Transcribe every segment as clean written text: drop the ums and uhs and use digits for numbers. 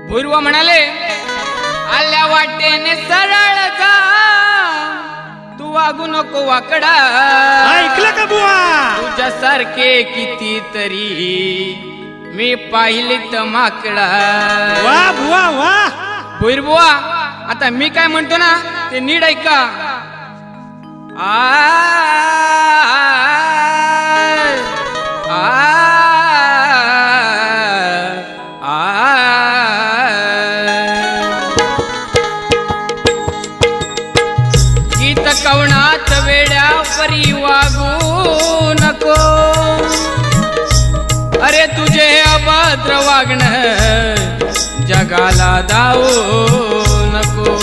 भुर्व म्हणाले, आल्या वाटेने सरळ जा, तू वागू नको वाकडा. ऐकलं का बुवा? तुझ्यासारखे कितीतरी मी पाहिलेत माकडा. वा बुवा वा. भुईरबुवा, आता मी काय म्हणतो ना ते नीट ऐका. गीत कवनात वेड्या परी वागू नको. अरे तुझे अभद्र वागणं जगाला दावू नको.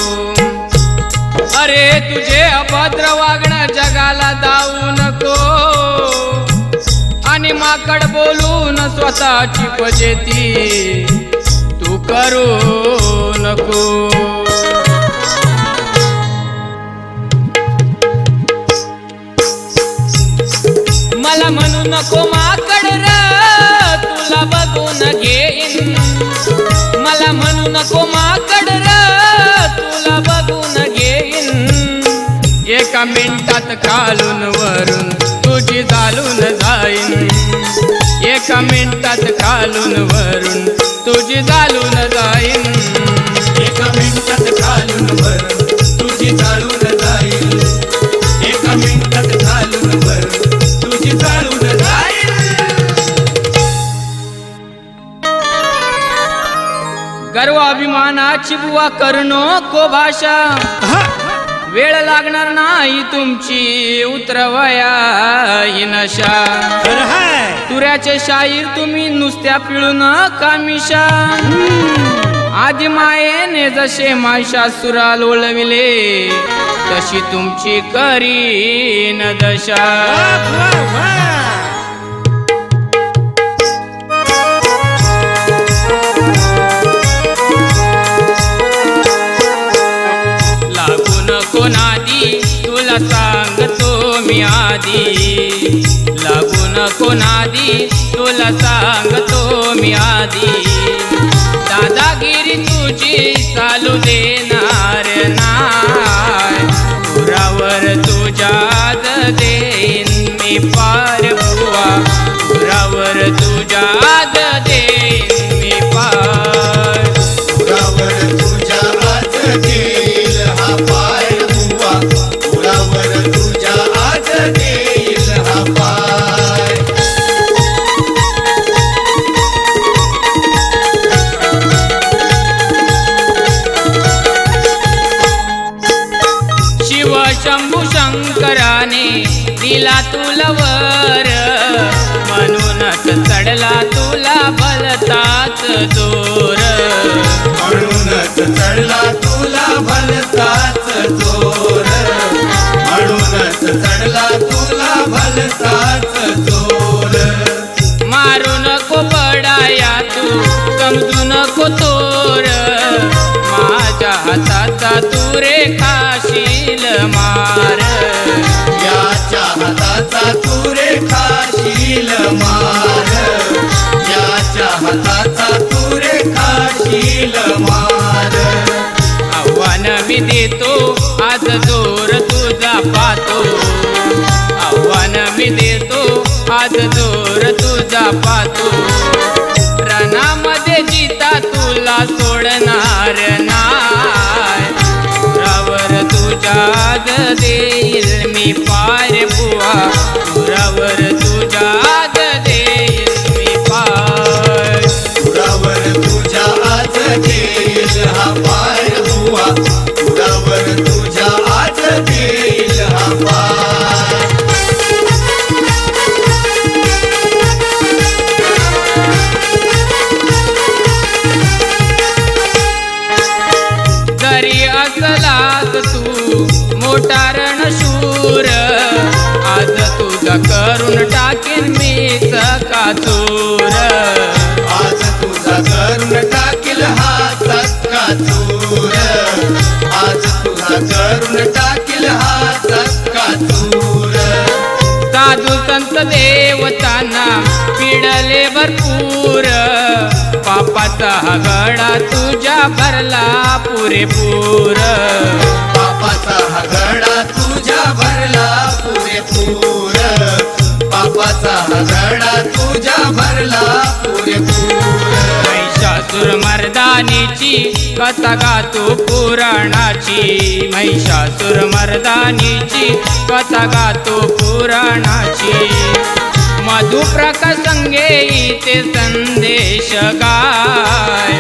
अरे तुझे अभद्र वागणं जगाला दावू नको. आणि माकड बोलून स्वतःची फजेती तू करू नको. मला म्हणू नको माकड र, तुला बघून घेईन. मला म्हणू नको माकड र, तुला बघून घेईन. एका मिनिटात खालून वरून तुझी झालून जाईन. एका मिनिटात खालून वरून तुझी झालून जाईन. एका मिनिटात खालून वरून तुझी झालून जाईन. एका मिनिटात खालून वरून तुझी झालून जाईन. गर्व अभिमानाची बुवा करू नको भाषा. वेळ लागणार नाही तुमची उतरवया ही नशा. तुऱ्याचे शाहीर तुम्ही नुसत्या पिळून कामिशा. आधी मायेने जसे माहिषासुरा लोळविले, तशी तुमची करीन दशा. नादी तुला सांगतो मी आधी. लागू नको नादी तुला सांगतो मी आधी. दादागिरी तुझी चालू देणार नाय. पुरावर तुझ्यात देईन मी पार बुवा. पुरावर तुझ्यात देईन मी पार. पुरावर तुझ्या आज देईल हा पार. पुरावर तुझ्या आज देईल हा पार. शिव शंभू शंकराने दिला तुला वर, म्हणूनच चढला तुला भलताच जोर. म्हणूनच चढला तुला भलताच जोर. म्हणूनच चढला तुला भलताच जोर. मारू नको बडाया तू, समजू नको तोर. माझ्या हाताचा तू रे खाशील मार. याच्या हाताचा तू रे खाशील मार. याच्या हाताचा तू रे खाशील मार. आव्हान मी देतो आज जोर तुझा पाहतो. आव्हान मी देतो आज जोर तुझा पाहतो. रणामध्ये जिता तुला सोडणार नाय. पुरावर तुझ्यात देईल मी पार बुवा. पुरावर तुझ्यात देईल मी पार. पुरावर तुझ्या आज देईल हा पार बुवा. पुरावर तुझ्या आज देईल हा पार. जरी असलास तू मोठा रणशूर, आज तुझा करून टाकीन मी चकाचूर. आज तुझा करून टाकील हा चक्काचूर. आज तुझा करून टाकील हा चक्काचूर. साधू संत देवतांना पिडले भरपूर. पापाचा हा गडा तुझ्या भरला पुरेपूर पापाचा हा गडा तुझ्या भरला पुरेपूर पापाचा हा गडा तुझ्या भरला पुरेपूर महिषासुर मर्दानीची कथा गातो पुराणाची महिषासुर मर्दानीची कथा गातो पुराणाची मधुप्रकाशंगे इथे संदेश गाय